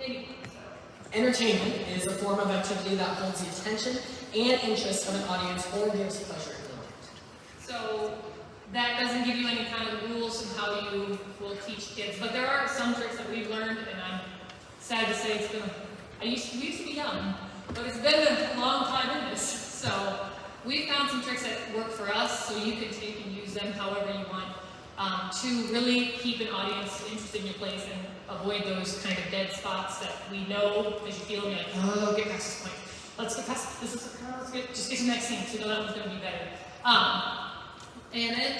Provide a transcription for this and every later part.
anyone. So. Entertainment is a form of activity that holds the attention and interest of an audience or gives pleasure in the mind. So that doesn't give you any kind of rules of how you will teach kids, but there are some tricks that we've learned, and I'm sad to say we used to be young, but it's been a long time in this. So we found some tricks that work for us, so you can take and use them however you want to really keep an audience interested in your plays and avoid those kind of dead spots that we know as you feel them, you're like, oh, get past this point. Let's get past this. Let's get to the next scene, so you know that one's going to be better. And then,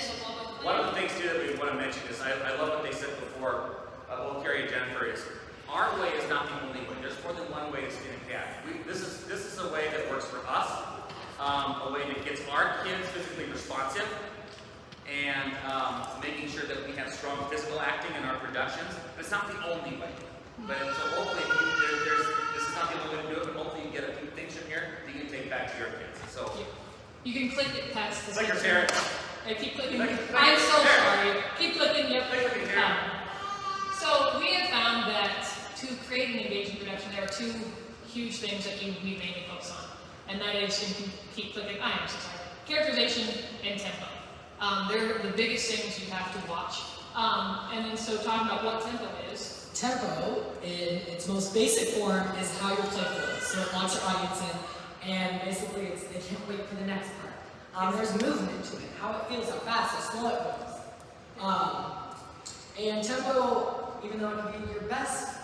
one of the things too that we want to mention is I love what they said before, both Carrie and Jennifer, is our way is not the only way. There's more than one way to skin a cat. This is a way that works for us, a way that gets our kids physically responsive, and making sure that we have strong physical acting in our productions. But it's not the only way. But so hopefully, this is not the only way to do it. But hopefully, you get a few things from here that you can take back to your kids. So you can click it past this. Click your parent. I keep clicking. I'm so sorry. Keep clicking. Yep. So we have found that to create an engaging production, there are two huge things that we mainly focus on, and that is, and you can keep clicking. I am so sorry. Characterization and tempo. They're the biggest things you have to watch. And then so talking about what tempo is. Tempo, in its most basic form, is how your play feels. So it wants your audience in, and basically they can't wait for the next part. There's movement to it, how it feels, how fast, how slow it goes. And tempo, even though it can be your best,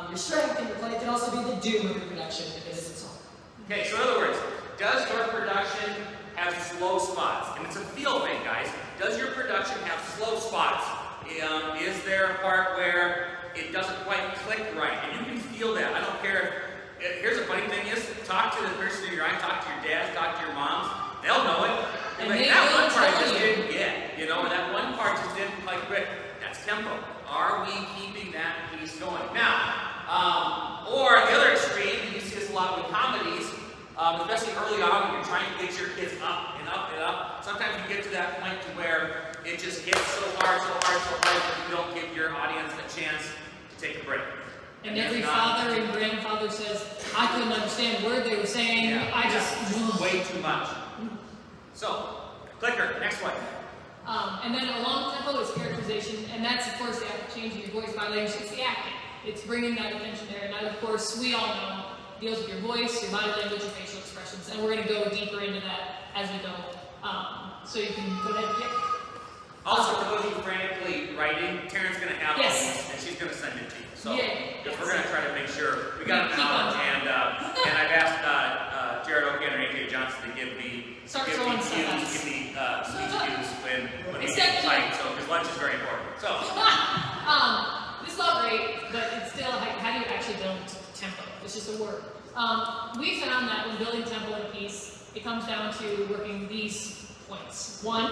your strength in your play, it can also be the doom of your production if it is its own. Okay, so in other words, does your production have slow spots? And it's a feel thing, guys. Does your production have slow spots? Is there a part where it doesn't quite click right? And you can feel that. I don't care if, here's the funny thing is, talk to the person in your eye, talk to your dad, talk to your moms. They'll know it. And like, that one part I just didn't get, you know, that one part just didn't quite click. That's tempo. Are we keeping that piece going? Now, or the other extreme, and you see this a lot with comedies, especially early on when you're trying to get your kids up and up and up. Sometimes you get to that point to where it just hits so hard that you don't give your audience a chance to take a break. And every father and grandfather says, I couldn't understand a word they were saying. Yeah, I just way too much. So, clicker, next one. And then along tempo is characterization, and that's of course the changing your voice, body language. It's the acting. It's bringing that attention there, and that, of course, we all know deals with your voice, your body language, your facial expressions, and we're going to go deeper into that as we go. So you can go ahead. Yep. Also, for those of you frantically writing, Taryn's going to have yes. and she's going to send it to you. So, because we're going to try to make sure we got it out, and I've asked Jared O'Connor and AJ Johnson to give me speech cues when we get tight. So, because lunch is very important. So, this is all great, but it's still how do you actually build tempo? It's just a word. We found that when building tempo in a piece, it comes down to working these points. 1,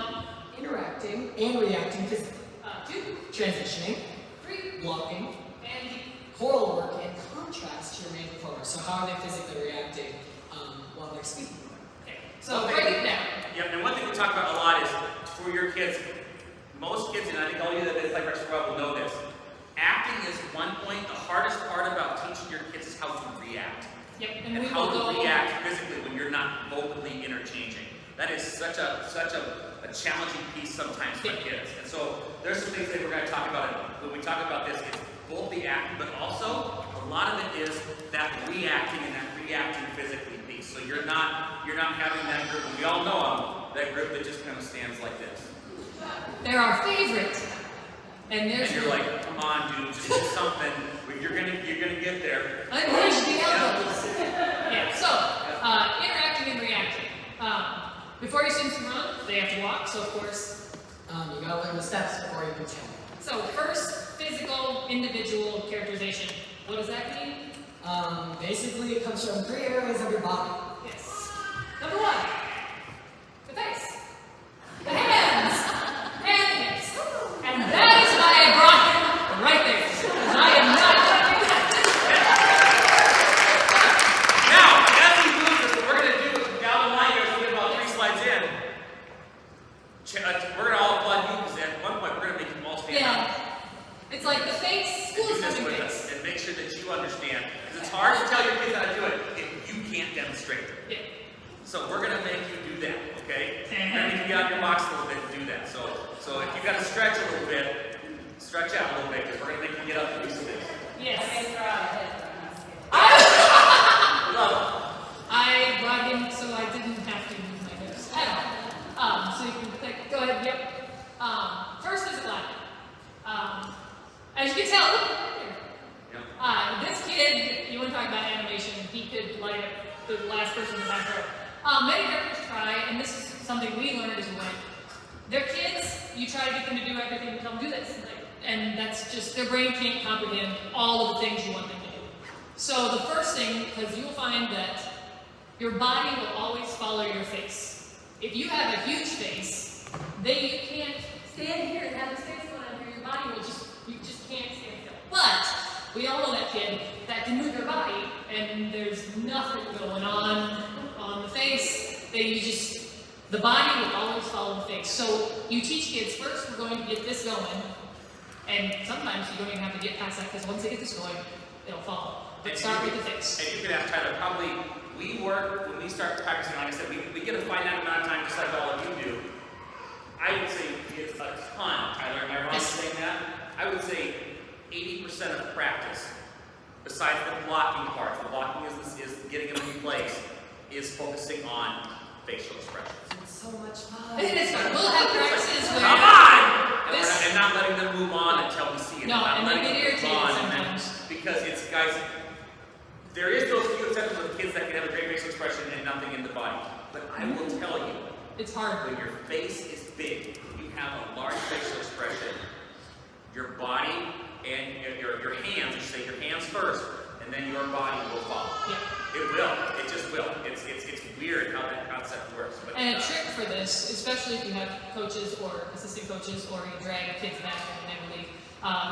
interacting and reacting physically. 2, transitioning. 3, blocking. And choral work in contrast to your main performer. So how are they physically reacting while they're speaking? Okay. So break it down. Yeah, and one thing we talk about a lot is for your kids, most kids, and I think all you that play practice well will know this, acting is one point. The hardest part about teaching your kids is how to react. Yep, and how to react physically when you're not vocally interchanging. That is such a challenging piece sometimes for kids. And so there's some things that we're going to talk about when we talk about this. It's both the acting, but also a lot of it is that reacting and that reacting physically piece. So you're not having that group, and we all know them, that group that just kind of stands like this. They're our favorite. And you're like, come on, dude, just do something. You're gonna get there. Unleash the elbows. Yeah. So interacting and reacting. Before your students can run, they have to walk. So of course, you gotta learn the steps before you can tell. So first, physical, individual characterization. What does that mean? Basically, it comes from 3 areas of your body. Yes. Number 1, the face, the hands, and the hips. And that is why I brought him right there. Because I am not going to do that. Now, as we move this, what we're going to do down the line here, as we get about 3 slides in, we're going to all applaud you because at one point we're going to make you all stand up. It's like the face, school is do this coming with face. us and make sure that you understand tell your kids how to do it if you can't demonstrate it. Yeah. So we're gonna make you do that, okay? We're gonna make you get out of your box a little bit and do that. So if you gotta stretch a little bit, stretch out a little bit, because we're gonna make you get up and do some things. Yes. Love I brought him so I didn't have to move my hips at all. So you can click, go ahead, yep. First is Aladdin. As you can tell, look here. Yep. This kid, you want to talk about animation, he could light up the last person in the back row. Many characters try, and this is something we learned as well. They're kids, you try to get them to do everything, tell them do this. And that's just, their brain can't comprehend all of the things you want them to do. So the first thing, because you'll find that your body will always follow your face. If you have a huge face, then you can't stand here and have this face going on here. Your body will you just can't stand still. But we all know that kid that can move their body, and there's nothing going on the face. The body will always follow the face. So you teach kids, first we're going to get this going, and sometimes you don't even have to get past that, because once they get this going, it'll follow. But start with the face. And you can ask Tyler, probably, we work, when we start practicing, like I said, we get a finite amount of time, just like all of you do. I would say it's a ton, Tyler, am I wrong in saying that? I would say 80% of practice, besides the blocking part, the blocking is getting them in place, is focusing on facial expressions. It's so much fun. It is fun. We'll have practices where... Come on! And not letting them move on until we see it. No, not and they letting get them move irritated on, sometimes. Because it's, guys, there is those few exceptions of kids that can have a great facial expression and nothing in the body. But I will tell you, It's hard. when your face is big, you have a large facial expression, your body and your hands, you say your hands first, and then your body will follow. Yeah. It will. It just will. It's weird how that concept works. But, And a trick for this, especially if you have coaches or assistant coaches, or you drag kids back and never leave,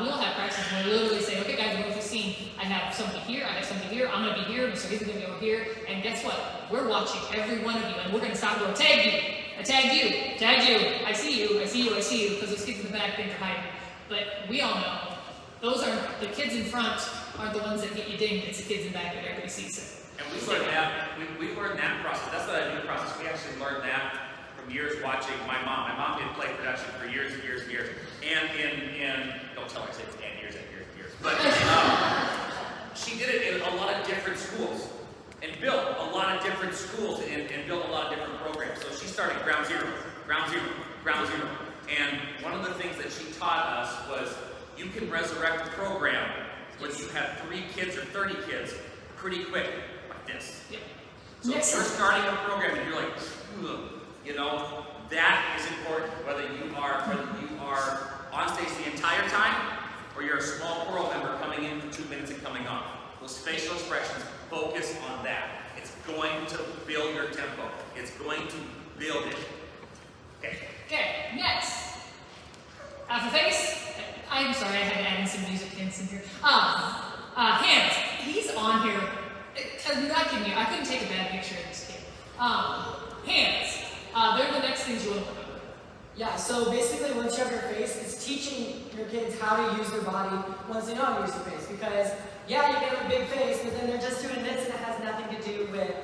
we'll have practices where we literally say, okay guys, what have you seen? I have something here, I have something here, I'm going to be here, Mr. He's going to be over here, and guess what? We're watching every one of you, and we're going to stop and go, tag you, I tagged you, tagged you, I see you, I see you, I see you, because those kids in the back think they're hiding. But we all know, those are, the kids in front aren't the ones that get you dinged, it's the kids in back that everybody sees it. And we learned that, we learned that process. That's not a new process. We actually learned that from years watching my mom. My mom did play production for years and years and years. And don't tell her I said 10 years and years and years. But she did it in a lot of different schools. And built a lot of different schools and built a lot of different programs. So she started ground zero, ground zero, ground zero. And one of the things that she taught us was you can resurrect a program when you have 3 kids or 30 kids pretty quick. This. Yep. So if you're starting a program and you're like, ugh, you know, that is important. Whether you are on stage the entire time, or you're a small choral member coming in for 2 minutes and coming off. Those facial expressions, focus on that. It's going to build your tempo. It's going to build it. Okay. Okay, next. After face, I'm sorry, I had to add in some music hints in here. Hands. He's on here. I'm not kidding you, I couldn't take a bad picture of this kid. Hands. They're the next things you want to look at. Yeah, so basically once you have your face, it's teaching your kids how to use their body once they know how to use their face. Because, yeah, you can have a big face, but then they're just doing this and it has nothing to do with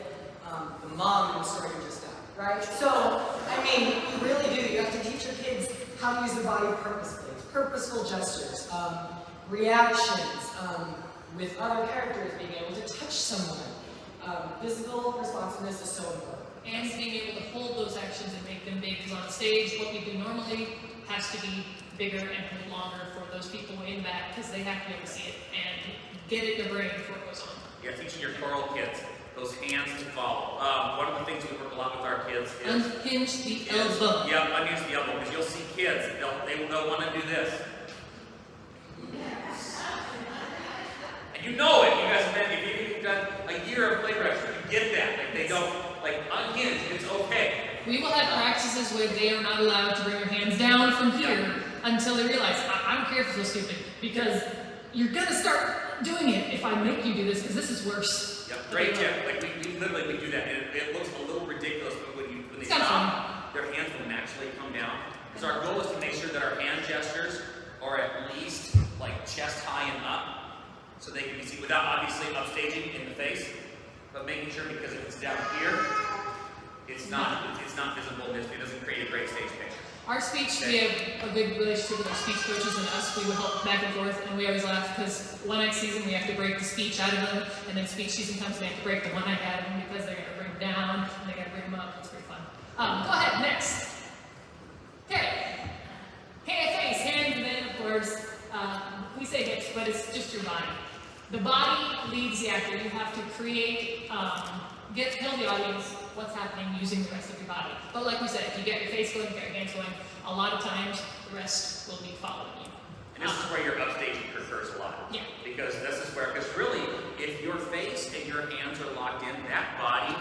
the mom story you just got, right? So, I mean, you really do. You have to teach your kids how to use their body purposefully. Purposeful gestures, reactions, with other characters, being able to touch someone. Physical responsiveness is so important. And being able to hold those actions and make them big, because on stage, what we do normally has to be bigger and longer for those people way in the back, because they have to be able to see it and get it in their brain before it goes on. Yeah, teaching your choral kids those hands to follow. One of the things we work a lot with our kids is unhinge the elbow. Yeah, unhinge the elbow, because you'll see kids, they'll want to do this. And you know it. You guys have been, if you've done a year of play production, you get that. Like they don't, like unhinge, it's okay. We will have practices where they are not allowed to bring their hands down from here until they realize, I don't care if it's so stupid, because you're going to start doing it if I make you do this, because this is worse. Yep, great tip. Like we literally we do that, and it looks a little ridiculous, but when they stop, their hands will naturally come down. Because our goal is to make sure that our hand gestures are at least like chest high and up, so they can be seen without obviously upstaging in the face. but making sure, because if it's down here, it's not visible, and it doesn't create a great stage picture. Our speech, we have a good relationship with our speech coaches and us. We would help back and forth, and we always laugh because one next season we have to break the speech out of them, and then speech season comes and they have to break the one I had because they're going to bring them down and they got to bring them up. It's pretty fun. Go ahead, next. Okay. Face, hands, and then of course, we say hips, but it's just your body. The body leads the actor. You have to create, tell the audience what's happening using the rest of your body. But like we said, if you get your face going, get your hands going, a lot of times the rest will be following you. And this is where your upstaging occurs a lot. Yeah. Because this is where, because really, if your face and your hands are locked in, that body,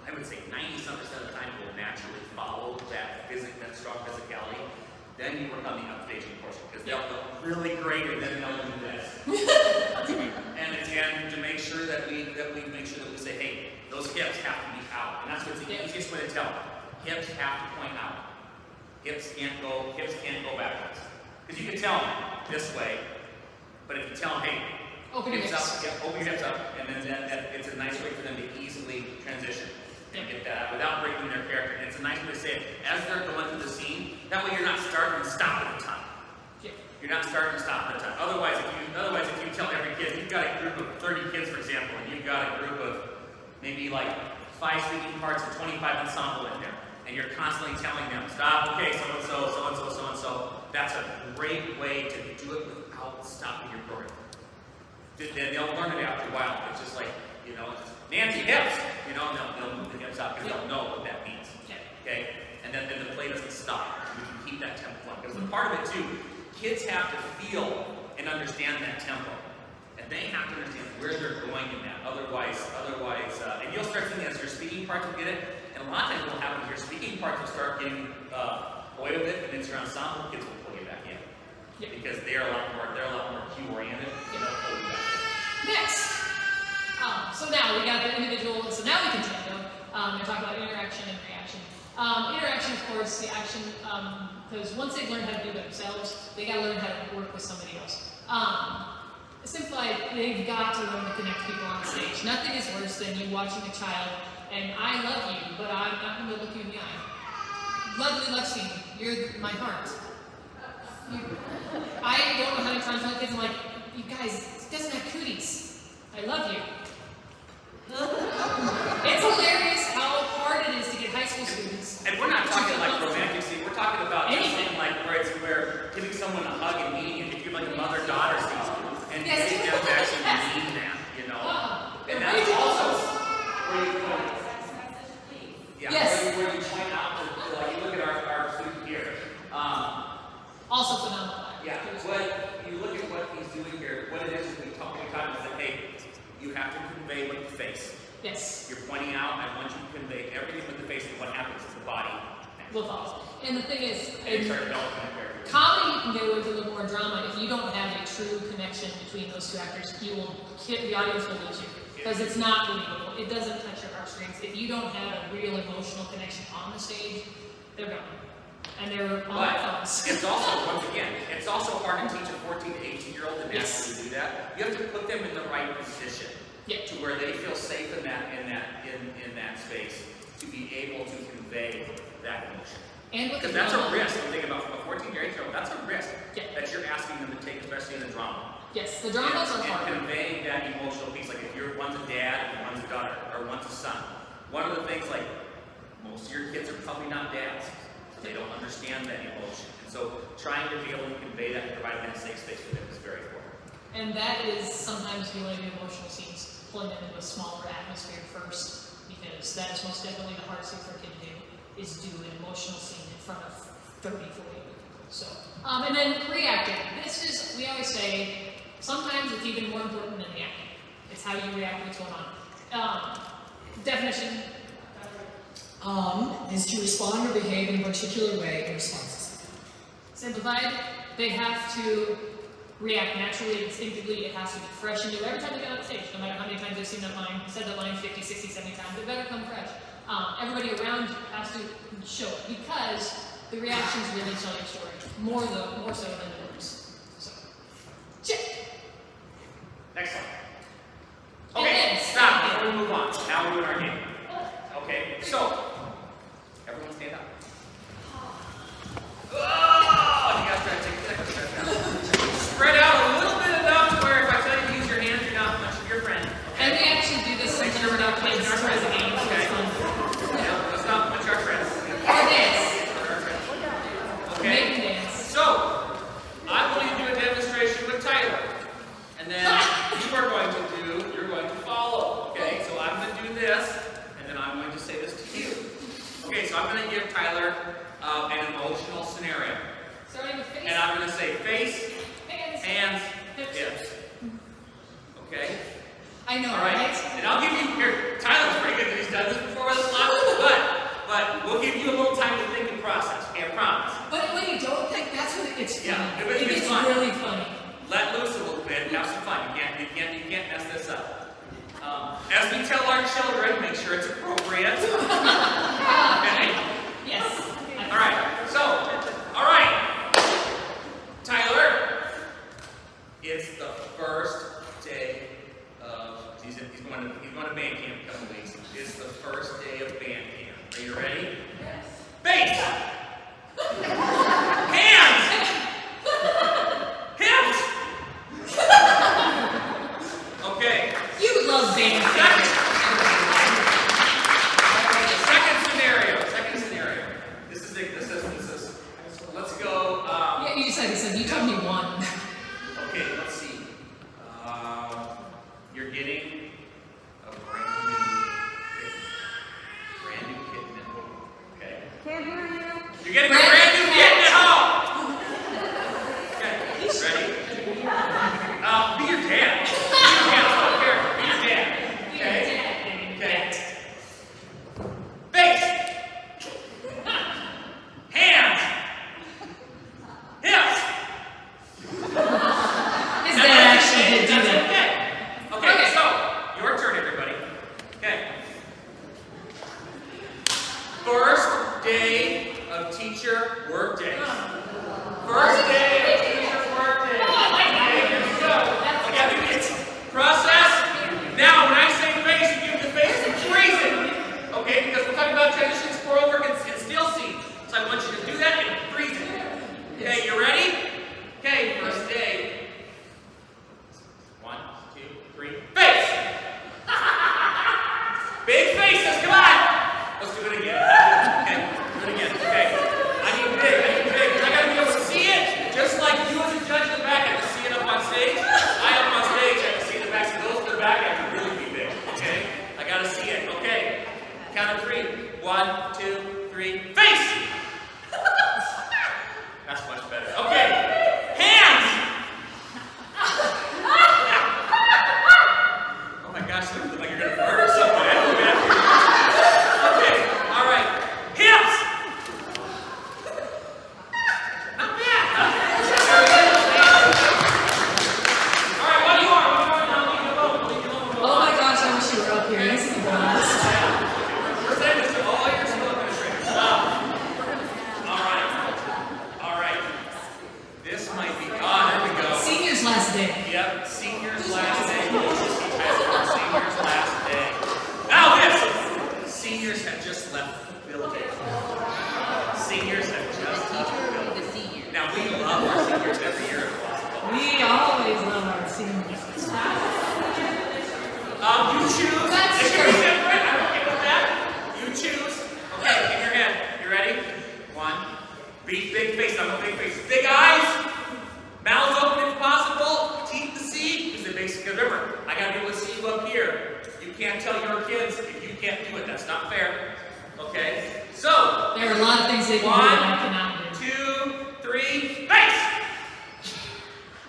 I would say 90% of the time will naturally follow that strong physicality. Then you work on the upstaging portion, because they'll look really great and then they'll do this. and to make sure that we make sure that we say, hey, those hips have to be out. And that's what's the easiest way to tell. Hips have to point out. Hips can't go backwards. Because you can tell them this way, but if you tell them, hey, open your hips up, open your hips up, and then that it's a nice way for them to easily transition and get that out without breaking their character. And it's a nice way to say it as they're going through the scene. That way you're not starting and stopping a ton. You're not starting and stopping a ton. Otherwise, if you tell every kid, you've got a group of 30 kids, for example, and you've got a group of maybe like 5 speaking parts and 25 ensemble in there, and you're constantly telling them, stop, okay, so-and-so, so-and-so, so-and-so. That's a great way to do it without stopping your program. They'll learn it after a while. It's just like, Nancy, hips! They'll move the hips out because they'll know what that means. Okay? And then the play doesn't stop. We can keep that tempo going. Because the part of it too, kids have to feel and understand that tempo. And they have to understand where they're going in that. Otherwise, and you'll start seeing as your speaking parts will get it, and a lot of times what will happen is your speaking parts will start getting away with it, and it's your ensemble kids will pull you back in. Because they're a lot more cue oriented, and they'll pull you back in. Next. So now we got the individual, so now we can tango and talk about interaction and reaction. Interaction, of course, the action, because once they've learned how to do it themselves, they got to learn how to work with somebody else. Simplified, they've got to learn to connect people on stage. Nothing is worse than you watching a child, and I love you, but I'm not going to look you in the eye. Lovely Lexi, you're my heart. I don't know how many times I tell kids, I'm like, you guys, it doesn't have cooties. I love you. It's hilarious how hard it is to get high school students. And we're not talking like romantic scene. We're talking about anything like where giving someone a hug and meeting it. If you're like a mother-daughter scene, and you actually mean that, And that's also where you point. Where you point out to like you look at our student here. Also phenomenal. Yeah. What you look at what he's doing here. What it is we talk about is that hey, you have to convey with the face. Yes. You're pointing out, I want you to convey everything with the face, and what happens is the body. Will follow. And the thing is, comedy you can get away with a little more drama. If you don't have a true connection between those two actors, the audience will lose you. Because it's not believable. It doesn't touch your heartstrings. If you don't have a real emotional connection on the stage, they're gone. And they're on their phones. It's also, once again, it's also hard to teach a 14 to 18-year-old to naturally do that. You have to put them in the right position to where they feel safe in that space to be able to convey that emotion. Because that's a risk. When you think about from a 14 to 18-year-old, that's a risk that you're asking them to take, especially in the drama. Yes, the dramas are hard. And conveying that emotional piece, like if one's a dad and one's a daughter, or one's a son. One of the things, like most of your kids are probably not dads. They don't understand that emotion. And so trying to be able to convey that and provide that safe space for them is very important. And that is sometimes you want to do emotional scenes, pulling them into a smaller atmosphere first, because that is most definitely the hardest thing for a kid to do, is do an emotional scene in front of 30, 40 people. So, and then reacting. This is, we always say, sometimes it's even more important than the acting. It's how you react to what's going on. Definition. Is to respond or behave in a particular way in response. Simplified, they have to react naturally, instinctively. It has to be fresh and new every time they get on stage. No matter how many times they've seen that line, said that line 50, 60, 70 times, it better come fresh. Everybody around you has to show it, because the reactions really tell your story. More so than the words. So, check. Next one. Okay, stop before we move on. observing our kids towards the game. Okay. It's fun. Yeah, let's not punch our friends. Or dance. Okay. Make them dance. So, I'm going to do a demonstration with Tyler. And then you're going to follow. Okay, so I'm going to do this, and then I'm going to say this to you. Okay, so I'm going to give Tyler an emotional scenario. Starting with face. And I'm going to say face, hands, hips. hips. Okay? I know, All right? right? And I'll give you, here, Tyler's pretty good because he's done this before with us a lot, but we'll give you a little time to think and process. Okay, I promise. But when you don't think, that's when it gets funny. Yeah, it it's gets fun. really funny. Let loose a little bit, have some fun. You can't mess this up. As we tell our children, make sure it's appropriate. Okay? Yes. All right. So, all right, Tyler. It's the first day of he's going to band camp in a couple weeks. It's the first day of band camp. Are you ready? Yes. Face. Hands. Hips. Okay. You love band. Second scenario. This is. Let's go. Yeah, you just said you told me one. Okay, let's see. You're getting a brand new kitten at home. Okay. Can't hear you. You're getting a brand new kitten at home. Okay. Ready? Be your dad. Be your dad. I don't care. Be your dad. Okay. Okay. Face. Hands. Hips. His dad actually did do That's that. okay. Okay, so your turn, everybody. Okay. First day of teacher work days. First day of teacher work days. Okay, here we go. Okay, it's process. Now, when I say face, you give the face some reason. Okay, because we're talking about transitions, pour over, and still scene. So I want you to do that and freeze it. Okay, you ready? Okay, first day. 1, 2, 3, face! Big faces, come on! Let's do it again. Okay, do it again. Okay. I need big, because I gotta be able to see it, just like you as a judge in the back have to see it up on stage. I up on stage have to see it in the back, so those in the back have to really be big. Okay? I gotta see it. Okay. Count of 3. 1, 2, 3, face! That's much better. Okay. Hands! Oh my gosh, you look like you're gonna murder someone. I feel bad for you. Okay, all right. Hips! Not bad. All right, what do you want? Oh my gosh, I wish you were up here. This is the best. First day, this is all your school administrators. All right. This might be, there we go. Senior's last day. Yep, senior's last day. Senior's last day. Now this! Seniors have just left the building. Seniors have just left the building. Now we love our seniors every year at Boston. We always love our seniors. You choose. That's It can true. be different. I'm okay with that. You choose. Okay, in your head. You ready? 1. Big face. I'm a big face. Big eyes. Mouths open if possible. Teeth to see. Because it basically, remember, I gotta be able to see you up here. You can't tell your kids if you can't do it. That's not fair. Okay? So, There are a lot of things they can do that I cannot do. 2, 3, face!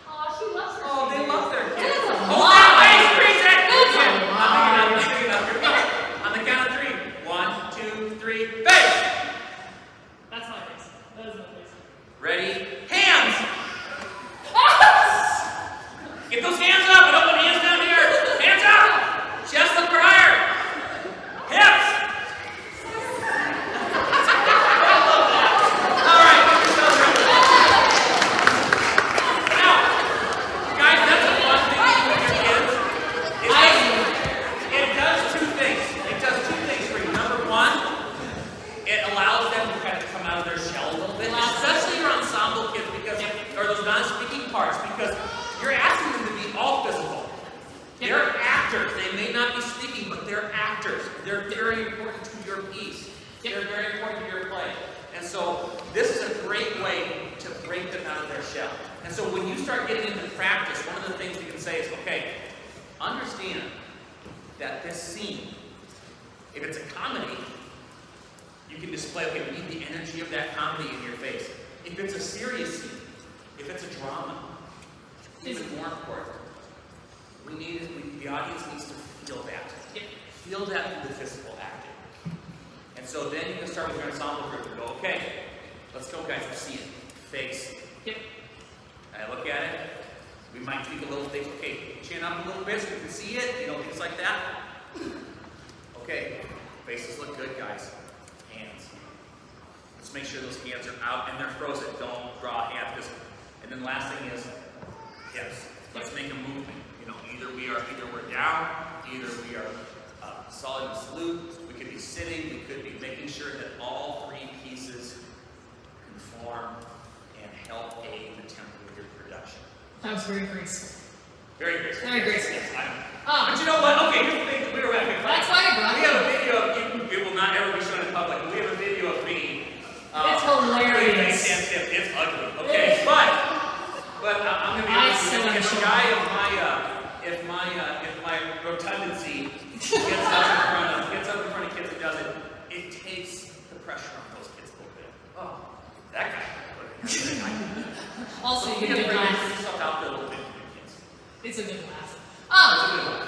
Oh, she loves her. Oh, they love their kids. That's a Oh, lot. face, freeze it! That's a I'm lot. big enough. Here we go. On the count of 3. 1, 2, 3, face! That's my face. That is my face. Ready? Hands! Get those hands up! I don't want hands down here! Hands up! Chest up or higher! Hips! They're very important to your piece. They're very important to your play. And so this is a great way to break them out of their shell. And so when you start getting into practice, one of the things we can say is, okay, understand that this scene, if it's a comedy, you can display, okay, we need the energy of that comedy in your face. If it's a serious scene, if it's a drama, even more important, the audience needs to feel that. Feel that through the physical acting. And so then you can start with your ensemble group and go, okay, let's go guys, let's see it. Face. Yep. I look at it, we might tweak a little thing, okay, chin up a little bit so we can see it, things like that. Okay, faces look good, guys. Hands. Let's make sure those hands are out and they're frozen. Don't draw hands. And then last thing is hips. Let's make a movement. Either we're down, either we are solid and salute. We could be sitting. We could be making sure that all three pieces conform and help aid the tempo of your production. That was very graceful. Very graceful. Very graceful. But you know what? Okay, here's the thing. We were at That's why I brought We have a video of it will not ever be shown in public. But we have a video of me. It's hilarious. It's ugly. Okay, but I'm going to be honest with you. If my rotundancy gets up in front of kids and does it, it takes the pressure off those kids a little bit. Oh, that guy. Also, you get a good laugh. Yourself out there a little bit for the kids. It's a good laugh.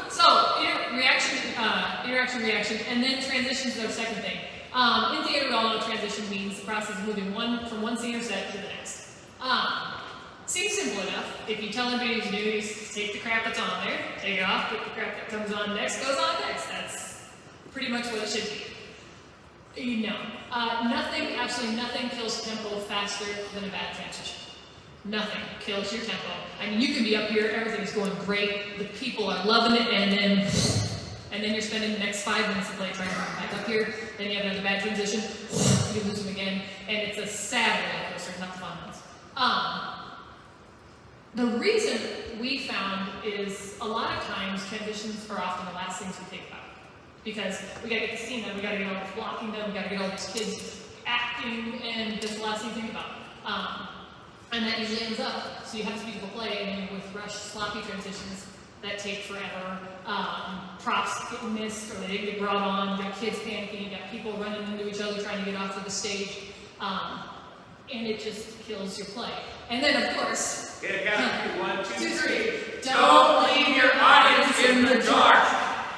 So interaction, reaction, and then transitions are the second thing. In theater, we all know transition means the process of moving from one scene or set to the next. Seems simple enough. If you tell anybody to do is take the crap that's on there, take it off, put the crap that comes on next, goes on next. That's pretty much what it should be. Absolutely nothing kills tempo faster than a bad transition. Nothing kills your tempo. I mean, you can be up here, everything's going great, the people are loving it, and then you're spending the next 5 minutes of play trying to run back up here, then you have another bad transition, you lose them again, and it's a sad roller coaster, not the fun ones. The reason we found is a lot of times transitions are often the last things we think about. Because we gotta get the scene done, we gotta get all this blocking done, we gotta get all these kids acting, and that's the last thing you think about. And that usually ends up, so you have to people play, and then with rushed, sloppy transitions that take forever, props get missed, or they didn't get brought on, you got kids panicking, you got people running into each other trying to get off of the stage, and it just kills your play. And then, of course, One, two, three. Don't leave your audience in the dark.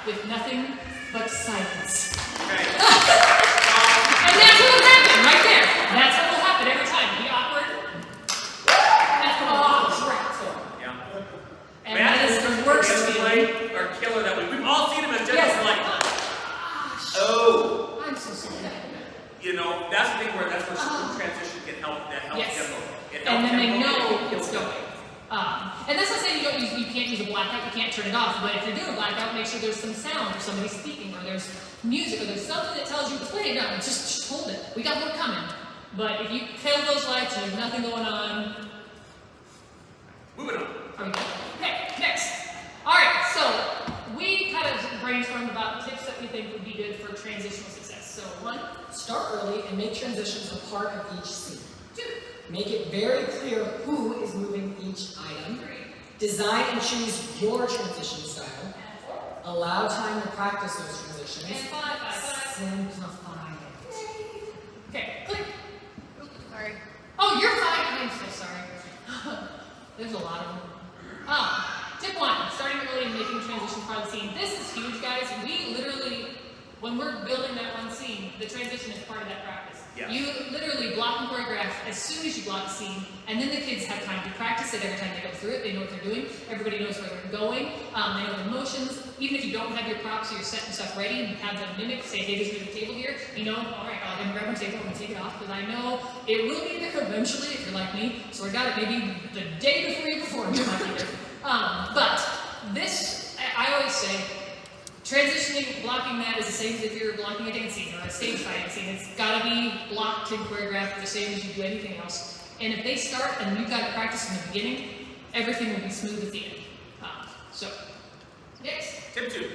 With nothing but silence. Okay. And that's what will happen right there. That's what will happen every time. Be awkward. That's what will happen. Yeah. And that is the worst feeling. Or killer that we've all seen them as just Yes. like, Gosh. oh. I'm so sorry. That's the thing where transition can help. That helps Yes. tempo. And then they know it's going. And that's not saying you can't use a blackout, you can't turn it off, but if you're doing a blackout, make sure there's some sound, or somebody speaking, or there's music, or there's something that tells you to play it down. Just hold it. We got more coming. But if you kill those lights and there's nothing going on, moving on. are we good? Okay, next. Alright, so we kind of brainstormed about tips that we think would be good for transitional success. So 1, Start early and make transitions a part of each scene. 2, Make it very clear who is moving each item. 3, Design and choose your transition style. and 4, Allow time to practice those transitions. and 5. Simplify it. Okay, click. Oops, sorry. Oh, you're fine. I'm so sorry. There's a lot of them. Tip 1, starting early and making transition part of the scene. This is huge, guys. We literally, when we're building that one scene, the transition is part of that practice. Yeah. You literally block and choreograph as soon as you block a scene, and then the kids have time to practice it every time they go through it. They know what they're doing. Everybody knows where they're going. They know the motions. Even if you don't have your props or your set and stuff ready, you have them mimic, say, hey, there's a table here. All right, I'm gonna grab my table, I'm gonna take it off, because I know it will be there eventually if you're like me. So I got it maybe the day before you perform, you might be there. But this, I always say, transitioning, blocking that is the same as if you're blocking a dance scene or a stage fighting scene. It's gotta be blocked and choreographed the same as you do anything else. And if they start and you've got to practice from the beginning, everything will be smooth at the end. So, next. Tip 2.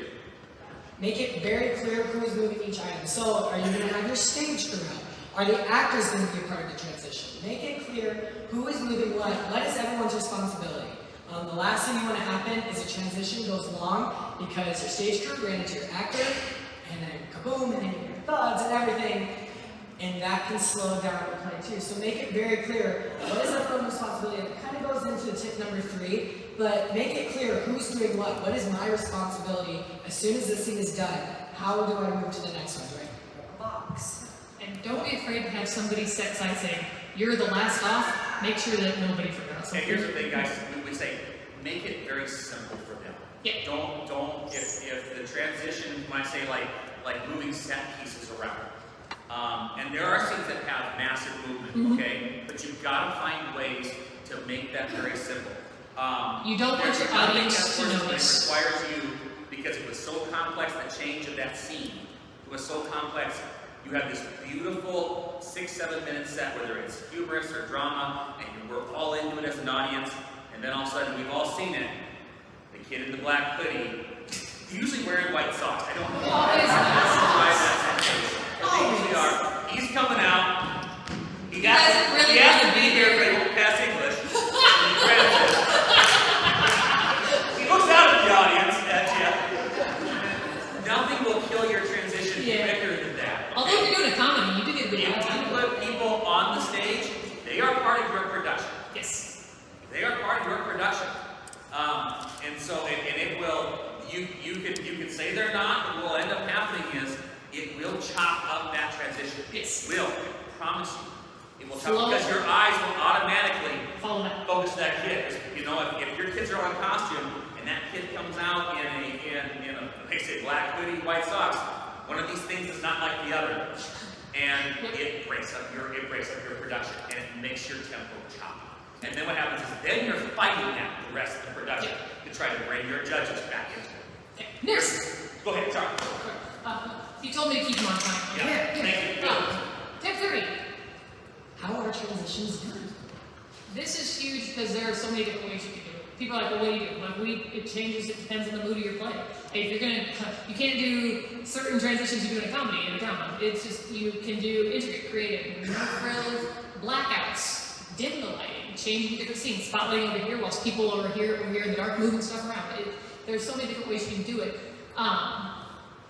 Make it very clear who is moving each item. So, are you going to have your stage crew out? Are the actors going to be a part of the transition? Make it clear who is moving what is everyone's responsibility. The last thing you want to happen is a transition goes long because your stage crew ran into your actor, and then kaboom, and then you hear thuds and everything, and that can slow down the play too. So make it very clear what is everyone's responsibility. It kind of goes into tip number 3, but make it clear who's doing what. What is my responsibility as soon as this scene is done? How do I move to the next one? Do I pick up a box? And don't be afraid to have somebody set aside saying, you're the last off, make sure that nobody forgets And something. here's the thing, guys, we say, make it very simple for them. Yeah. Don't, if the transition, when I say like moving set pieces around, and there are scenes that have massive movement, okay? But you've got to find ways to make that very simple. You don't want your audience to notice. notice. It requires you, because it was so complex, the change of that scene, it was so complex. You have this beautiful 6-7 minute set, whether it's humorous or drama, and we're all into it as an audience, and then all of a sudden, we've all seen it. The kid in the black hoodie, usually wearing white socks. I don't know why that's the case. But they usually are. He's coming out. He has to be here, but he won't pass English. He looks out at the audience at you. Nothing will kill your transition quicker than that. Although if you're doing a comedy, you do get good If you put people on the stage, they are part of your production. Yes. They are part of your production. And so, and it will, you could say they're not, but what will end up happening is, it will chop up that transition. Yes. It will. I promise you. It will chop Flow. because your eyes will automatically Follow that. focus that kid. You know, if your kids are on costume and that kid comes out in a they say black hoodie, white socks, one of these things is not like the other. And it breaks up your production and it makes your tempo chop. And then what happens is then you're fighting that the rest of the production to try to bring your judges back into it. Next. Go ahead, sorry. You told me to keep them on time. Yeah, thank you. Tip 3. How are transitions done? This is huge because there are so many different ways you can do it. People are like, well, what do you do? Like it changes, it depends on the mood of your play. Hey, if you can't do certain transitions you do in a comedy, in a drama. It's just, you can do intricate, creative, no frills, blackouts, dim the lighting, changing different scenes, spotlighting over here whilst people are over here in the dark, moving stuff around. There's so many different ways you can do it.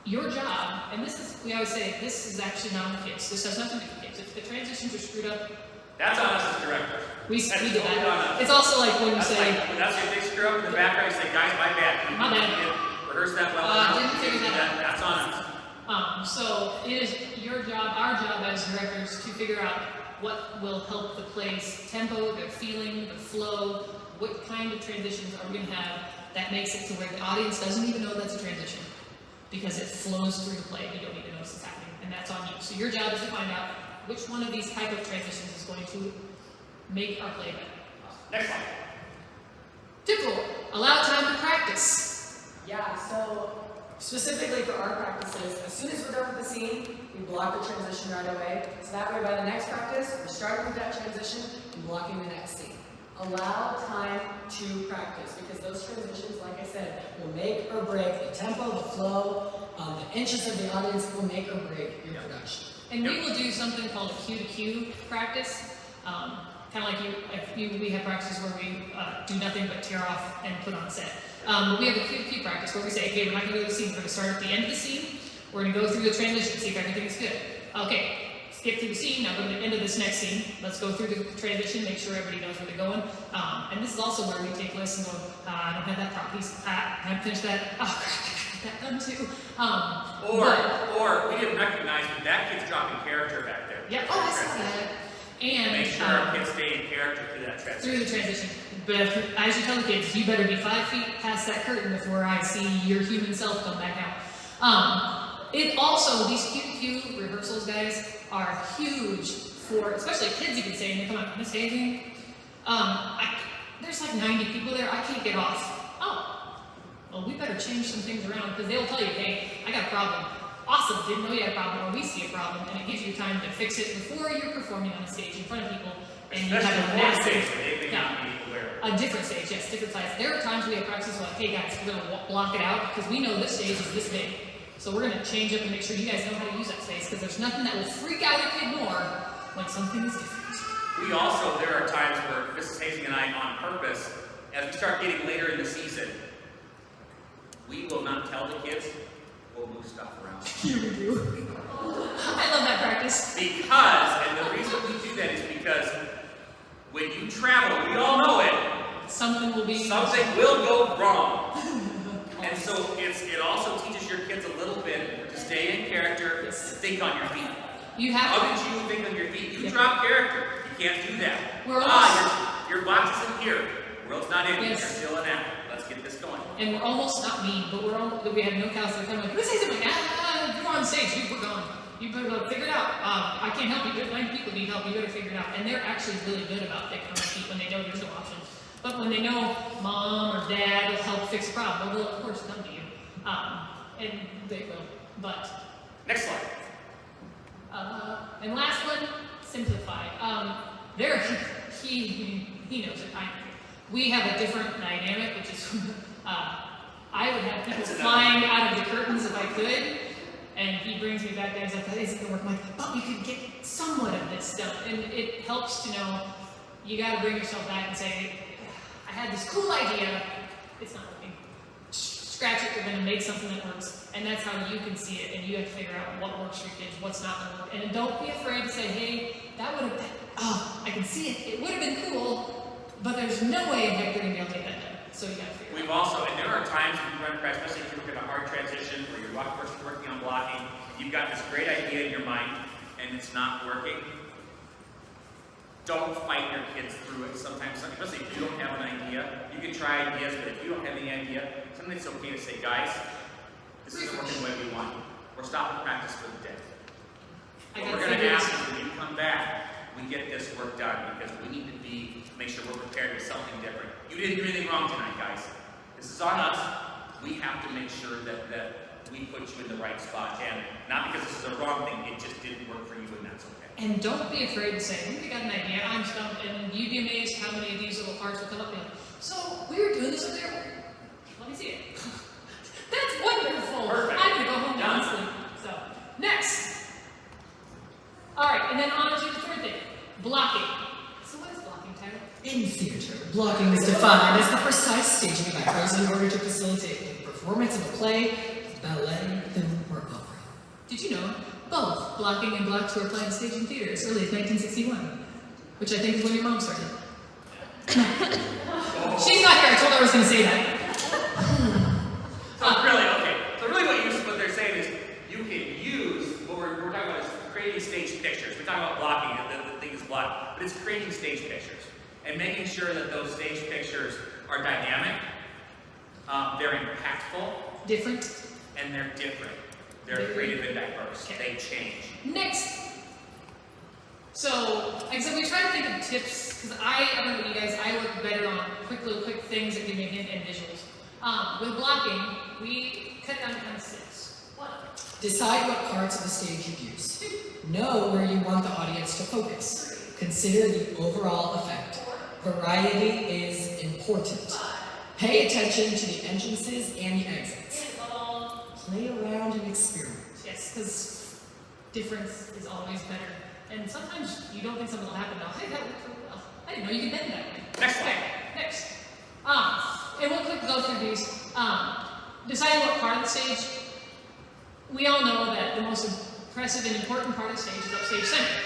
Your job, and this is, we always say, this is actually not on the kids. This has nothing to do with kids. If the transitions are screwed up, That's on us as directors. we do totally that. on us. It's also like when you That's say, like, that's if they screw up in the background, you say, guys, my bad. My bad. Didn't rehearse that well Didn't figure that out. That's on us. so it is your job, our job as directors, to figure out what will help the play's tempo, their feeling, the flow, what kind of transitions are we going to have that makes it to where the audience doesn't even know that's a transition. Because it flows through the play, you don't even notice it's happening, and that's on you. So your job is to find out which one of these type of transitions is going to make our play better. Next one. Tip 4. Allow time to practice. Yeah, so specifically for our practices, as soon as we're done with the scene, we block the transition right away. So that way by the next practice, we're starting with that transition and blocking the next scene. Allow time to practice because those transitions, like I said, will make or break the tempo, the flow, the interest of the audience will make or break your production. And we will do something called a cue to cue practice. Kind of like we have practices where we do nothing but tear off and put on a set. We have a cue to cue practice where we say, okay, we're not going to go to the scene. We're going to start at the end of the scene. We're going to go through the transition, see if everything is good. Okay. Skip through the scene, now go to the end of this next scene. Let's go through the transition, make sure everybody knows where they're going. And this is also where we take lists and go, I don't have that prop piece, I haven't finished that, oh crap, I got that done too. Or we didn't recognize that kid's dropping character back there. Yeah, oh, I saw that. And make sure our kids stay in character through that transition. Through the transition. But as you tell the kids, you better be 5 feet past that curtain before I see your human self come back out. It also, these cue rehearsals, guys, are huge for, especially kids, you can say, and they come out, Miss Hazing, there's like 90 people there, I can't get off. Oh, well, we better change some things around, because they'll tell you, hey, I got a problem. Awesome, didn't know you had a problem, or we see a problem, and it gives you time to fix it before you're performing on a stage in front of people, and you have a massive, a different stage, yes, different size. There are times we have practices like, hey guys, we're going to block it out, because we know this stage is this big. So we're gonna change up and make sure you guys know how to use that space, because there's nothing that will freak out a kid more when something is different. We also, there are times where Mrs. Hazing and I, on purpose, as we start getting later in the season, we will not tell the kids, we'll move stuff around. Here we do. I love that practice. Because, and the reason we do that is because when you travel, we all know it, Something will go wrong. And so it also teaches your kids a little bit to stay in character, to think on your feet. You have How did you think on your feet? You drop character. You can't do that. Your box is in here. World's not in. You're still in that. Let's get this going. And we're almost not mean, but we have no cows that come like, this isn't like, you're on stage, we're gone. You better figure it out. I can't help you. There's 9 people need help. You better figure it out. And they're actually really good about thinking on their feet when they know there's no options. But when they know mom or dad will help fix a problem, they'll of course come to you. And they will. But Next slide. and last one, simplify. He knows it. We have a different dynamic, which is I would have people flying out of the curtains if I could, and he brings me back there and he's like, that isn't gonna work. I'm like, but we could get somewhat of this done. And it helps to know you gotta bring yourself back and say, I had this cool idea, it's not working. Scratch it, we're gonna make something that works. And that's how you can see it, and you have to figure out what works for your kids, what's not gonna work. And don't be afraid to say, hey, that would have been, I can see it, it would have been cool, but there's no way in heck you're gonna be able to get that done. So you gotta figure it out. We've also, and there are times when you run across, especially if you're working a hard transition, where you're working on blocking, you've got this great idea in your mind, and it's not working. Don't fight your kids through it. Sometimes, especially if you don't have an idea, you can try ideas, but if you don't have any idea, sometimes it's okay to say, guys, this isn't working the way we want. We're stopping practice for the day. What we're going to ask is when you come back, we get this work done, because we need to make sure we're prepared with something different. You didn't do anything wrong tonight, guys. This is on us. We have to make sure that we put you in the right spot, and not because this is a wrong thing, it just didn't work for you, and that's okay. And don't be afraid to say, we got an idea, I'm stumped, and you'd be amazed how many of these little parts will come up and be like, so we were doing this up there, let me see it. That's wonderful. Perfect. I'm gonna go home now and sleep. So, next. All right, and then on to the third thing, blocking. So what is blocking, Tyler? In theater, blocking is defined as the precise staging of actors in order to facilitate the performance of a play, ballet, film, or opera. Did you know both blocking and block tour planned stage in theater as early as 1961, which I think is when your mom started. She's not here. I told her I was going to say that. So really what they're saying is you can use, what we're talking about is creating stage pictures. We're talking about blocking, the thing is blocked, but it's creating stage pictures and making sure that those stage pictures are dynamic, they're impactful, Different. and they're different. They're creative and diverse. Okay. They change. Next. So, like I said, we try to think of tips, because I don't know about you guys, I work better on quick things that give me a hint and visuals. With blocking, we cut down to kind of 6. 1. Decide what parts of the stage you use. Know where you want the audience to focus. Consider the overall effect. Variety is important. Pay attention to the entrances and the exits. Play around and experiment. Yes, because difference is always better. And sometimes you don't think something will happen. Now, hey, that worked really well. I didn't know you could bend that way. Next one. Next. And we'll quickly go through these. Deciding what part of the stage. We all know that the most impressive and important part of the stage is upstage center.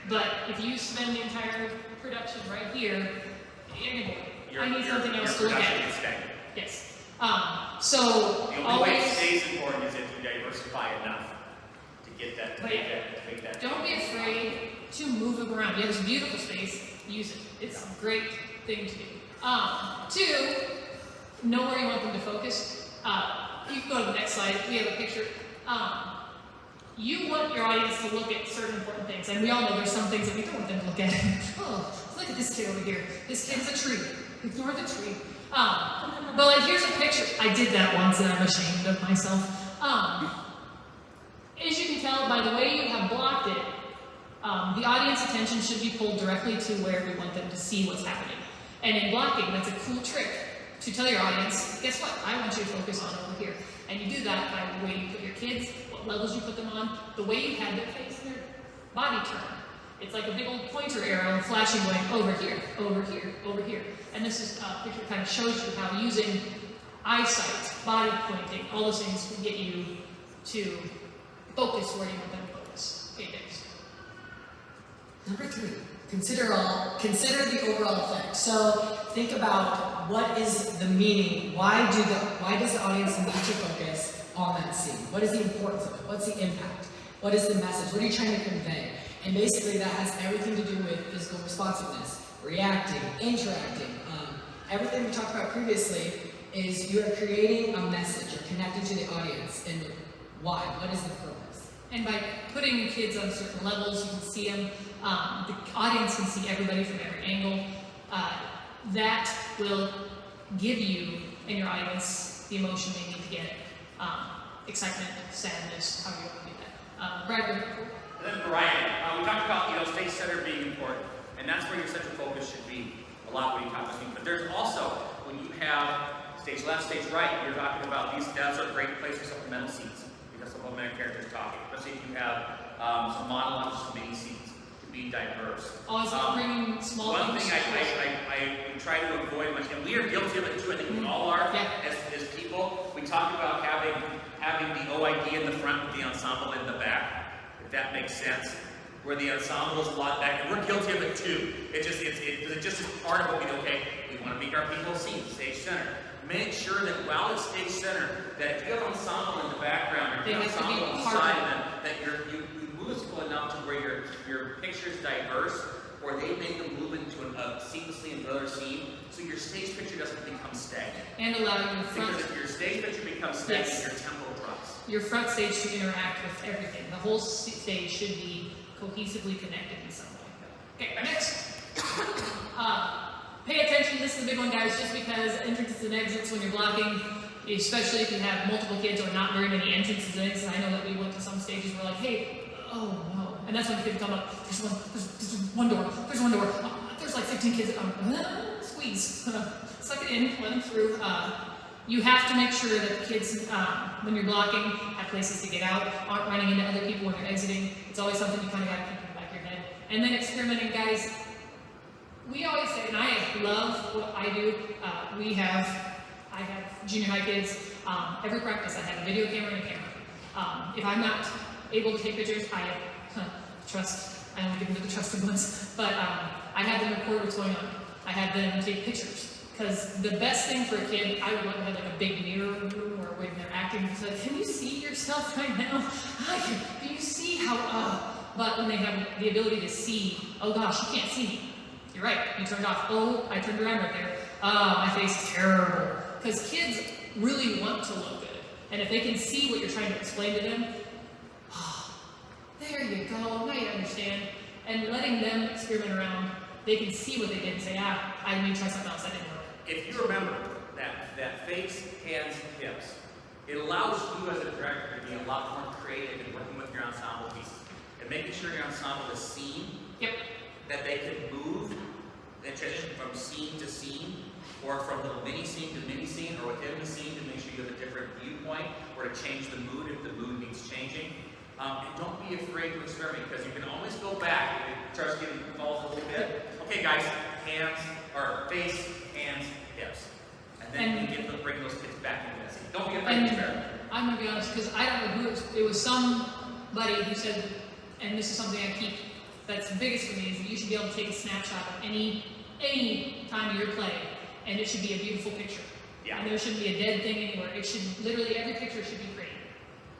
But if you spend the entire production right here, I need something else to look at. Yes. So the only way it stays important is if you diversify enough to get that. Make that. Don't be afraid to move them around. You have this beautiful space. Use it. It's a great thing to do. 2, know where you want them to focus. You can go to the next slide. We have a picture. You want your audience to look at certain important things, and we all know there's some things that we don't want them to look at. Oh, look at this kid over here. This kid is a tree. Ignore the tree. But like, here's a picture. I did that once, and I'm ashamed of myself. As you can tell by the way you have blocked it, the audience attention should be pulled directly to where we want them to see what's happening. And in blocking, that's a cool trick to tell your audience, guess what? I want you to focus on over here. And you do that by the way you put your kids, what levels you put them on, the way you have their face and their body turn. It's like a big old pointer arrow flashing going over here, over here, over here. And this is a picture that kind of shows you how using eyesight, body pointing, all those things can get you to focus where you want them to focus. Okay, next. Number 3, consider the overall effect. So think about what is the meaning, why does the audience need to focus on that scene? What is the importance of it? What's the impact? What is the message? What are you trying to convey? And basically that has everything to do with physical responsiveness, reacting, interacting. Everything we talked about previously is you are creating a message, you're connecting to the audience, and why? What is the purpose? And by putting kids on certain levels, you can see them, the audience can see everybody from every angle. That will give you and your audience the emotion they need to get, excitement, sadness, however you want to do that. Brad, And then variety. We talked about, stage center being important, and that's where your central focus should be. A lot when you talk about things. But there's also, when you have stage left, stage right, you're talking about that's a great place for supplemental scenes, because supplementary characters talking, especially if you have some monologues, some mini scenes, to be diverse. always bringing small One things. thing I try to avoid much, and we are guilty of it too, I think we all are, as people. We talk about having the OID in the front with the ensemble in the back, if that makes sense. Where the ensemble is a lot back, and we're guilty of it too. It just is part of what we do. Okay, we want to make our people see stage center. Make sure that while it's stage center, that if you have ensemble in the background, or if you have ensemble on the side of them, that you musical enough to where your picture's diverse, or they make them move into seamlessly into another scene, so your stage picture doesn't become stagnant. And allow your front. Because if your stage picture becomes stagnant, your tempo drops. Your front stage to interact with everything. The whole stage should be cohesively connected in some way. Okay, next. Pay attention, this is a big one, guys, just because entrances and exits when you're blocking, especially if you have multiple kids or not very many entrances and exits. I know that we went to some stages where we're like, hey, oh no. And that's when kids come up, there's one door, there's like 15 kids, squeeze, suck it in, let them through. You have to make sure that the kids, when you're blocking, have places to get out, aren't running into other people when they're exiting. It's always something you kind of got to keep in the back of your head. And then experimenting, guys. We always say, and I love what I do. I have junior high kids. Every practice, I have a video camera and a camera. If I'm not able to take pictures, I only give them to the trusted ones, but I have them record what's going on. I have them take pictures. Because the best thing for a kid, I would want to have like a big mirror room where when they're acting, it's like, can you see yourself right now? Do you see how, but when they have the ability to see, oh gosh, you can't see me. You're right, you turned off. Oh, I turned around right there. My face is terrible. Because kids really want to look good. And if they can see what you're trying to explain to them, there you go, now you understand. And letting them experiment around, they can see what they did and say, I need to try something else, that didn't work. If you remember that face, hands, hips, it allows you as a director to be a lot more creative in working with your ensemble pieces and making sure your ensemble is seen. Yep. That they can move and transition from scene to scene, or from little mini scene to mini scene, or within the scene to make sure you have a different viewpoint, or to change the mood if the mood needs changing. And don't be afraid to experiment, because you can always go back if it starts getting involved a little bit. Okay, guys, hands, or face, hands, hips. And then you bring those kids back into that scene. Don't be afraid to experiment. I'm going to be honest, because I don't know who it was somebody who said, and this is something I keep, that's the biggest for me, is that you should be able to take a snapshot of any time of your play, and it should be a beautiful picture. Yeah. And there shouldn't be a dead thing anywhere. It should, literally every picture should be pretty.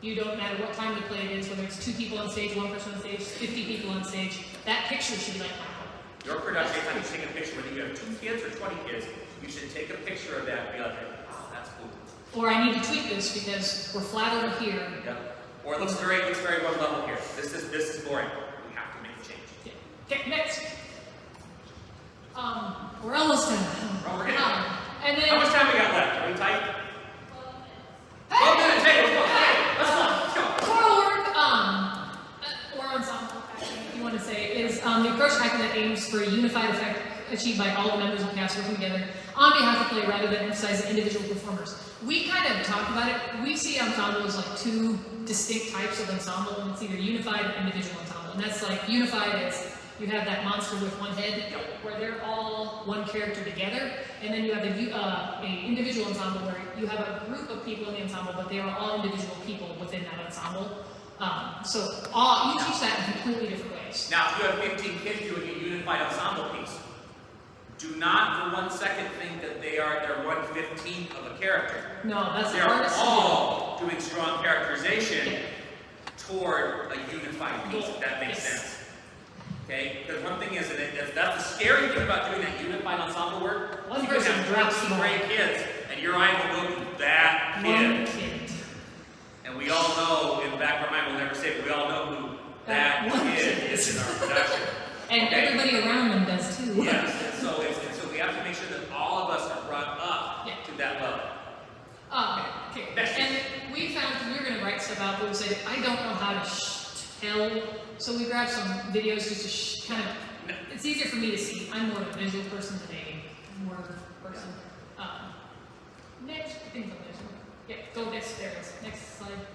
You don't matter what time the play it is, whether it's 2 people on stage, 1 person on stage, 50 people on stage, that picture should be like, wow. Your production, anytime you take a picture, whether you have 2 kids or 20 kids, you should take a picture of that and be like, wow, that's cool. Or I need to tweak this because we're flat over here. Yep. Or it looks very one level here. This is boring. We have to make a change. Yeah. Okay, next. We're almost done. Oh, we're getting and then, how much time we got left? Are we tight? Hey! 12 minutes. Hey, let's go. Choral work, or ensemble, if you want to say, is the approach acting that aims for a unified effect achieved by all the members of the cast working together. on behalf of the play rather than emphasizing individual performers. We kind of talked about it. We see ensemble as like two distinct types of ensemble, and it's either unified or individual ensemble. And that's like unified is you have that monster with one head, where they're all one character together, and then you have a individual ensemble where you have a group of people in the ensemble, but they are all individual people within that ensemble. So you teach that in completely different ways. Now, if you have 15 kids doing a unified ensemble piece, do not for 1 second think that they're 1/15th of a character. No, that's the They're hardest. all doing strong characterization toward a unified piece, if that makes sense. Okay? Because one thing is, that's the scary thing about doing that unified ensemble work. One You can person have drops the 13 ball. great kids, and your eye will go to that One kid. kid. And we all know, in the back of our mind, we'll never say it, but we all know who that one kid kid is in our production. And Okay. everybody around them does too. Yes, and so we have to make sure that all of us are brought up to that level. Okay. Next. And we found we were going to write stuff out, but we said, I don't know how to tell. So we grabbed some videos just to kind of, it's easier for me to see. I'm more of a visual person than a word person. Next, I think it's on this one. Yeah, go next, there it is. Next slide.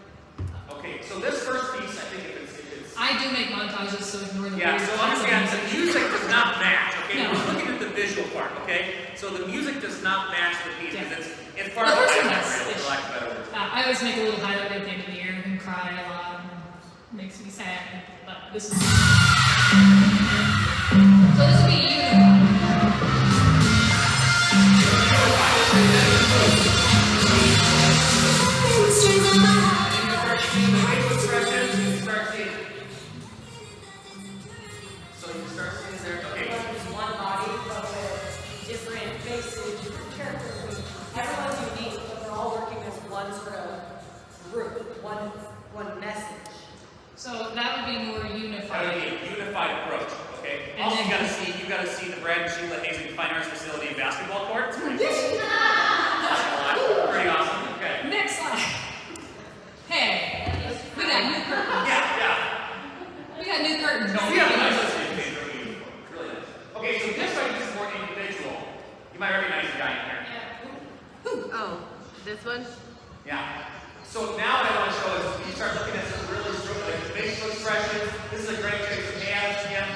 Okay, so this first piece, I think it's I do make montages, so ignore the yeah, weird so parts of understand, music. the music does not match, okay? No. We're looking at the visual part, okay? So the music does not match the piece, Yeah. because it's part The of the first one highlight does. reel, for lack of a better word. I always make a little highlight at the end of the year and cry a lot and makes me sad. But this is so this will be unified. So you start seeing there, okay. One body, but with different faces, different characters. Everyone's unique, but they're all working as one sort of group, one message. So that would be more That would unified. be a unified approach, okay? And Also, then- you gotta see the Brad and Sheila Hazen Fine Arts Facility and basketball court. It's pretty cool. Pretty awesome, okay. Next slide. Hey, we got new curtains. Yeah. We got new curtains. No, we have a nice listening phase, don't we? Really nice. Okay, so this one is more individual. You might recognize the guy in here. Oh, this one? Yeah. So now what I want to show is you start looking at some really strong, like facial expressions. This is a great trick of hands again.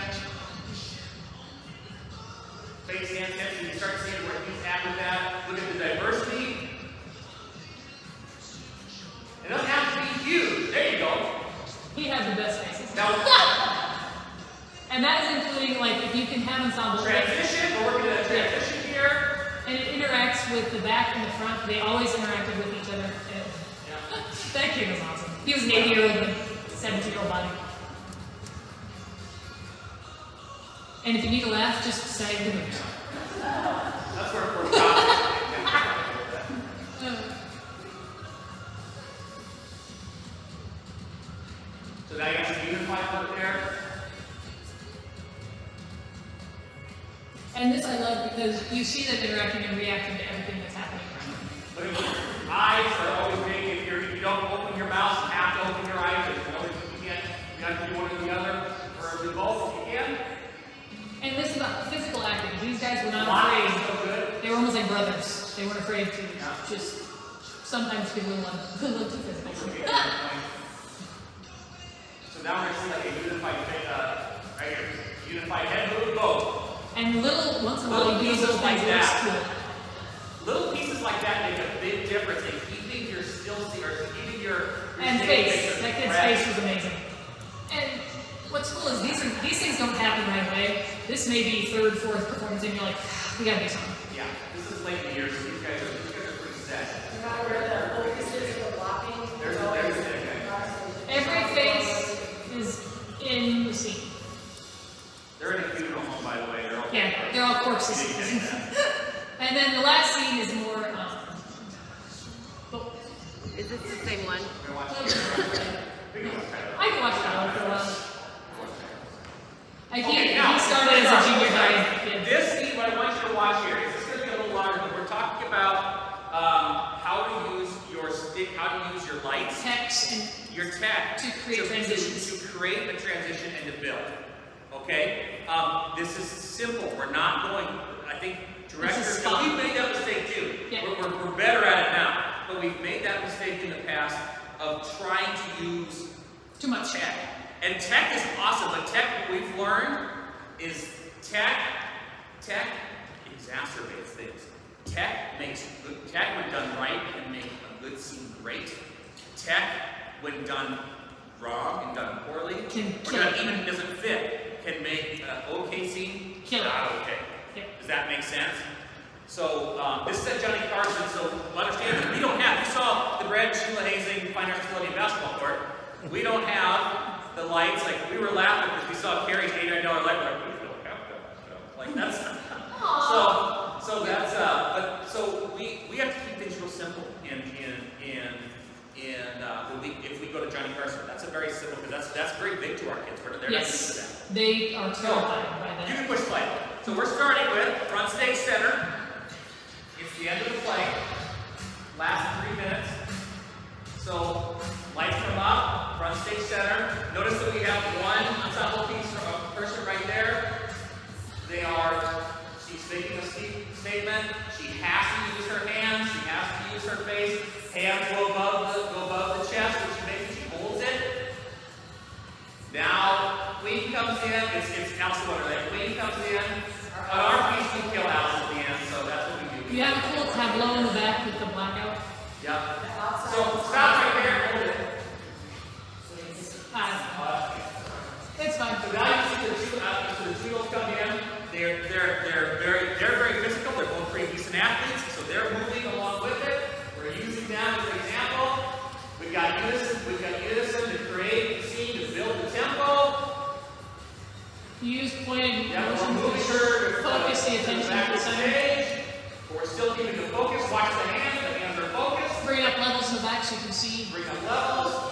Face, hands, hips, and you start seeing where he's at with that. Look at the diversity. It doesn't have to be huge. There you go. He has the best faces. Now, And that is including, like, if you can have ensemble. transition. We're working at a transition here. And it interacts with the back and the front. They always interacted with each other. That kid was awesome. He was an 80-year-old with a 17-year-old body. And if you need to laugh, just say the moves. That's where we're stopping. So now you have some unified work there. And this I love because you see them interacting and reacting to everything that's happening around them. Look at these. If are always big. If you don't open your mouth, you have to open your eyes. You have to do one or the other, or do both if you can. And this is about physical acting. These guys were not Wow, afraid. so good. They were almost like brothers. They weren't afraid to just sometimes get a little too physical. So now we're going to see like a unified, right here, unified head move, both. And once in a while, Little you do pieces little like things that. that cool. Little pieces like that make a big difference in keeping your keeping your And stage face. picture That kid's fresh. face was amazing. And what's cool is these things don't happen right away. This may be third, fourth performance, and you're like, we gotta do something. Yeah, this is late in the year, so these guys are pretty set. No matter where the focus is or the blocking, There's that guy. Every face is in the scene. They're in a funeral home, by the way. They're all Yeah, they're all corpses. And then the last scene is more. Is this the same one? I can watch Tyler for a while. Okay, now, He started as a junior high kid. This scene, what I want you to watch here, is this is going to be a little longer, but we're talking about how to use your stick, how to use your lights, Text and your tech To create transitions. to create a transition and to build. Okay? This is simple. We're not going, I think director, It's a because spot. we've made that mistake too. Yeah. We're better at it now, but we've made that mistake in the past of trying to use Too much. tech. And tech is awesome, but tech, what we've learned is tech exacerbates things. Tech when done right can make a good scene great. Tech when done wrong and done poorly, Can or kill done it. even doesn't fit, can make an okay scene Kill it. not okay. Yep. Does that make sense? So this is at Johnny Carson, so understand that we don't have, you saw the Brad and Sheila Hazing Fine Arts Facility basketball court. We don't have the lights, like we were laughing because we saw Carrie's $89 light, we're like, we don't have that stuff. Like that's, so we have to keep things real simple if we go to Johnny Carson. That's a very simple, because that's very big to our kids. They're not used to that. Yes, they are terrified by You that. can push play. So we're starting with front stage center. It's the end of the play. Last 3 minutes. So lights come up, front stage center. Notice that we have one ensemble piece from a person right there. She's making a statement. She has to use her hands. She has to use her face. Hands go above the chest, which she makes. She holds it. Now, Queen comes in. It's Alice Wonder. Like Queen comes in. On our piece, we kill Alice at the end, so that's what we do. You have a cool tableau in the back with the blackout. Yep. So stop right there. Hold it. It's fine. So now you see the two girls come in. They're very physical. They're both pretty decent athletes, so they're moving along with it. We're using them as an example. We've got unison to create the scene, to build the tempo. Use pointed Yeah, we're motions moving to her focus the attention back at the to center. stage. But we're still keeping the focus. Watch the hands are focused. Bring up levels in the back so you can see. Bring up levels.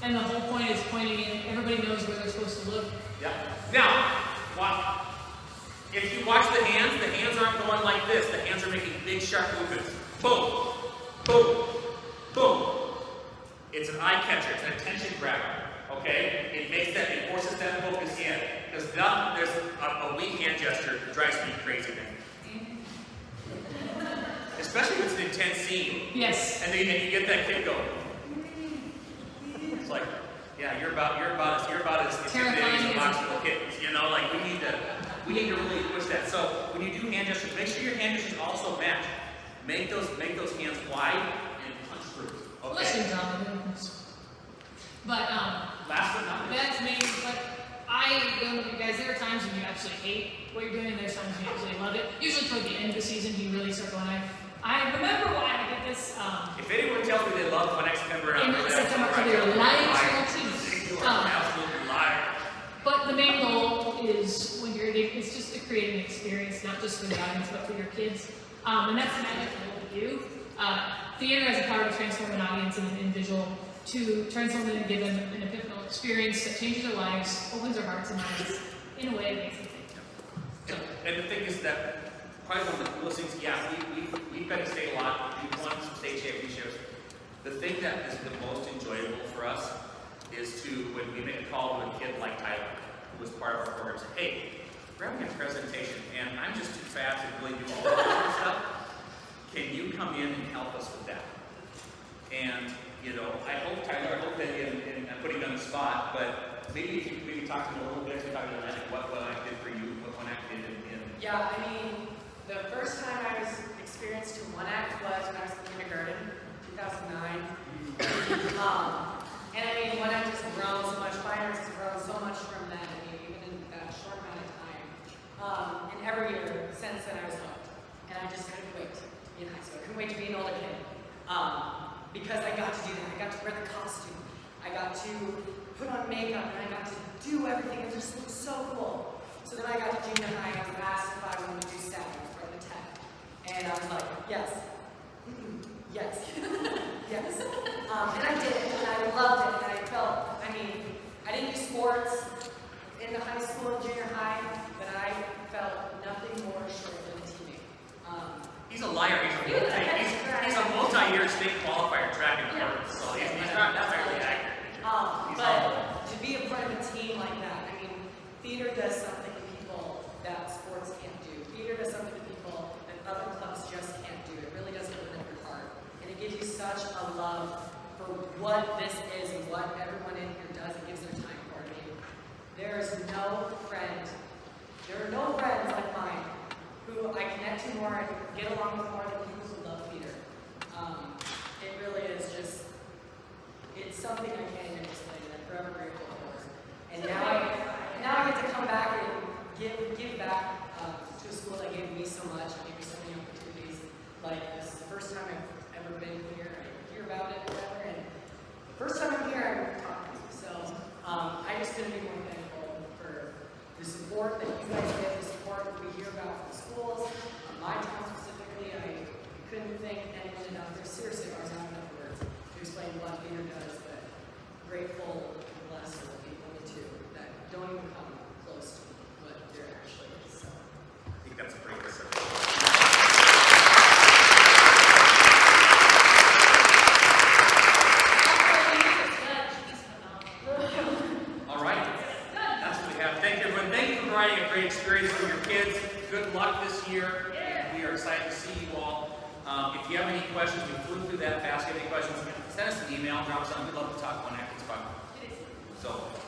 And the whole point is pointing in. Everybody knows where they're supposed to look. Yep. Now, if you watch the hands aren't going like this. The hands are making big, sharp movements. Boom, boom, boom. It's an eye catcher. It's an attention grabber. Okay? It forces them to focus in. Because there's a weak hand gesture that drives me crazy then. Especially if it's an intense scene. Yes. And you get that kid going. It's like, yeah, you're about as intimidating as a box full of kittens. You know, like we need to really push that. So when you do hand gestures, make sure your hand gestures also match. Make those hands wide and punch through. Okay. Listen, John. But Last but not least. that's me. But I don't know, you guys. There are times when you absolutely hate what you're doing. There's times when you absolutely love it. Usually toward the end of the season, you really start going. I remember why I did this. If anyone tells me they love when September, In September, they're lying to your teeth. You are an absolute liar. But the main goal is when you're it's just to create an experience, not just for the audience, but for your kids. And that's the magic of what we do. Theater has the power to transform an audience and an individual, to transform them and give them an epiphanal experience that changes their lives, opens their hearts and minds in a way that makes them think. And the thing is that probably one of the coolest things, yeah, we've been to state a lot, we've won some state championships. The thing that is the most enjoyable for us is when we make a call to a kid like Tyler, who was part of our program, say, hey, we're having a presentation, and I'm just too fat to really do all that stuff. Can you come in and help us with that? And, I hope, Tyler, I hope that in putting you on the spot, but maybe if you maybe talk to me a little bit about what I did for you, what one act did in. Yeah, I mean, the first time I was experienced in one act was when I was in kindergarten, 2009. And I mean, one act has grown so much, Fine Arts has grown so much from then, even in that short amount of time. And every year since then I was hooked. And I just couldn't wait to be in high school. I couldn't wait to be an older kid. Because I got to do that. I got to wear the costume. I got to put on makeup, and I got to do everything. It just looked so cool. So then I got to junior high, and I was asked if I wanted to do STEM. I was part of the tech. And I was like, yes. Yes. Yes. And I did it, and I loved it, and I didn't do sports in the high school and junior high, but I felt nothing more short than a teammate. He's a liar. He's a multi-year state qualifier track and field, so he's not entirely accurate. But to be a part of a team like that, I mean, theater does such a love for what this is and what everyone in here does and gives their time for. I mean, there is no friend, there are no friends like mine who I connect to more and get along with more than people who love theater. It really is just, it's something I can't even explain, and I'm forever grateful for. And now I get to come back and give back to a school that gave me so much, and gave me so many opportunities. Like, this is the first time I've ever been here, I hear about it, whatever, and the first time I'm here, I'm talking to you. So, I just couldn't be more thankful for the support that you guys give, the support that we hear about from schools. My town specifically, I couldn't thank anyone enough. There seriously are not enough words to explain what theater does, but grateful and blessed are the people, me too, that don't even come close to what there actually is. So. I think that's a pretty good service. All right. That's what we have. Thank you, everyone. Thank you for providing a great experience for your kids. Good luck this year. We are excited to see you all. If you have any questions, we flew through that fast. If you have any questions, send us an email, drop us on. We'd love to talk one after it's fun. So.